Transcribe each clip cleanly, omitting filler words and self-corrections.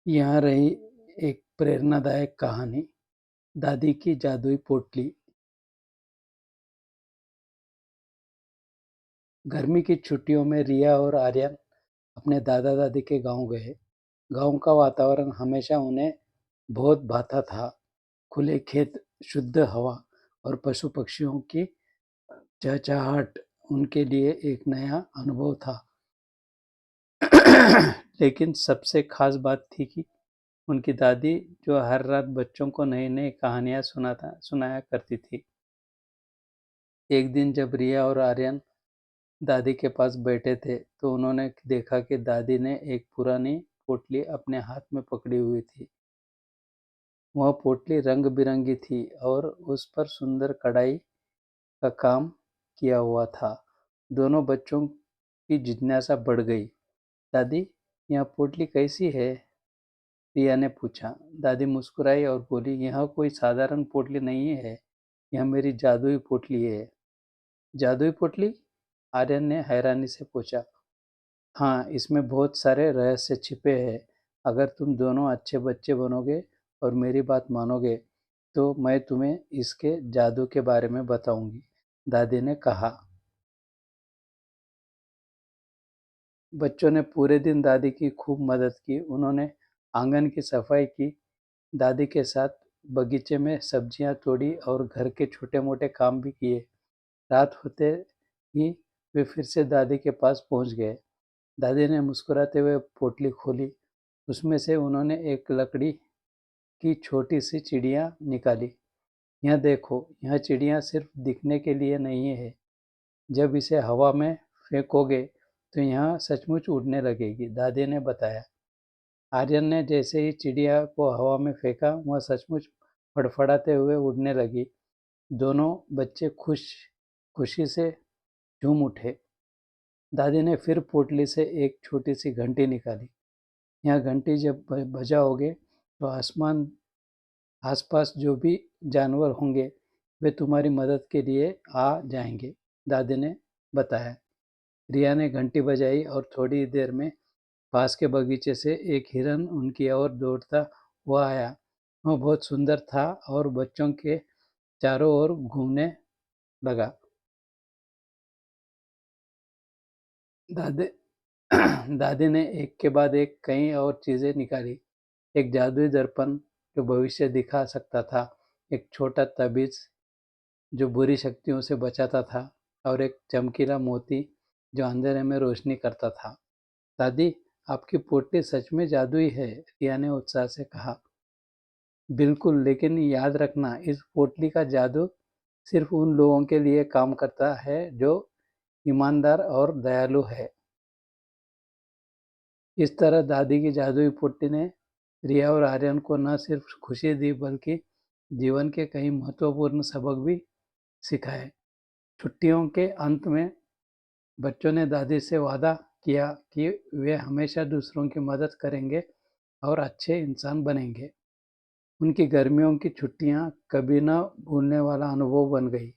यहाँ रही एक प्रेरणादायक कहानी, दादी की जादुई पोटली। गर्मी की छुट्टियों में रिया और आर्यन अपने दादा दादी के गांव गए। गांव का वातावरण हमेशा उन्हें बहुत भाता था। खुले खेत, शुद्ध हवा और पशु पक्षियों की चहचहाट उनके लिए एक नया अनुभव था। लेकिन सबसे खास बात थी कि उनकी दादी, जो हर रात बच्चों को नई नई कहानियां सुनाया करती थी। एक दिन जब रिया और आर्यन दादी के पास बैठे थे, तो उन्होंने देखा कि दादी ने एक पुरानी पोटली अपने हाथ में पकड़ी हुई थी। वह पोटली रंग बिरंगी थी और उस पर सुंदर कढ़ाई का काम किया हुआ था। दोनों बच्चों की जिज्ञासा बढ़ गई। दादी, यह पोटली कैसी है? रिया ने पूछा। दादी मुस्कुराई और बोली, यह कोई साधारण पोटली नहीं है, यह मेरी जादुई पोटली है। जादुई पोटली? आर्यन ने हैरानी से पूछा। हाँ, इसमें बहुत सारे रहस्य छिपे हैं। अगर तुम दोनों अच्छे बच्चे बनोगे और मेरी बात मानोगे, तो मैं तुम्हें इसके जादू के बारे में बताऊंगी, दादी ने कहा। बच्चों ने पूरे दिन दादी की खूब मदद की। उन्होंने आंगन की सफाई की, दादी के साथ बगीचे में सब्जियां तोड़ी और घर के छोटे मोटे काम भी किए। रात होते ही वे फिर से दादी के पास पहुंच गए। दादी ने मुस्कुराते हुए पोटली खोली। उसमें से उन्होंने एक लकड़ी की छोटी सी चिड़िया निकाली। यह देखो, यह चिड़िया सिर्फ दिखने के लिए नहीं है। जब इसे हवा में फेंकोगे तो यह सचमुच उड़ने लगेगी, दादी ने बताया। आर्यन ने जैसे ही चिड़िया को हवा में फेंका, वह सचमुच फड़फड़ाते हुए उड़ने लगी। दोनों बच्चे खुशी से झूम उठे। दादी ने फिर पोटली से एक छोटी सी घंटी निकाली। यह घंटी जब बजाओगे तो आसपास जो भी जानवर होंगे, वे तुम्हारी मदद के लिए आ जाएंगे, दादी ने बताया। रिया ने घंटी बजाई और थोड़ी देर में पास के बगीचे से एक हिरन उनकी ओर दौड़ता हुआ आया। वह बहुत सुंदर था और बच्चों के चारों ओर घूमने लगा। दादी दादी ने एक के बाद एक कई और चीजें निकाली। एक जादुई दर्पण जो भविष्य दिखा सकता था, एक छोटा ताबीज जो बुरी शक्तियों से बचाता था, और एक चमकीला मोती जो अंधेरे में रोशनी करता था। दादी, आपकी पोटली सच में जादुई है, रिया ने उत्साह से कहा। बिल्कुल, लेकिन याद रखना, इस पोटली का जादू सिर्फ उन लोगों के लिए काम करता है जो ईमानदार और दयालु है। इस तरह दादी की जादुई पोटली ने रिया और आर्यन को न सिर्फ खुशी दी, बल्कि जीवन के कई महत्वपूर्ण सबक भी सिखाए। छुट्टियों के अंत में बच्चों ने दादी से वादा किया कि वे हमेशा दूसरों की मदद करेंगे और अच्छे इंसान बनेंगे। उनकी गर्मियों की छुट्टियां कभी न भूलने वाला अनुभव बन गई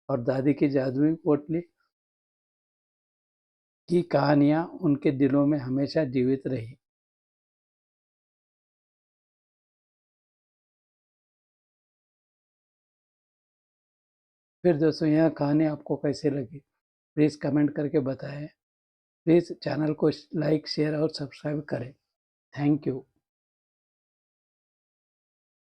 और दादी की जादुई पोटली की कहानियां उनके दिलों में हमेशा जीवित रही। फिर दोस्तों, यह कहानी आपको कैसी लगी, प्लीज़ कमेंट करके बताएं। प्लीज़ चैनल को लाइक, शेयर और सब्सक्राइब करें। Thank you.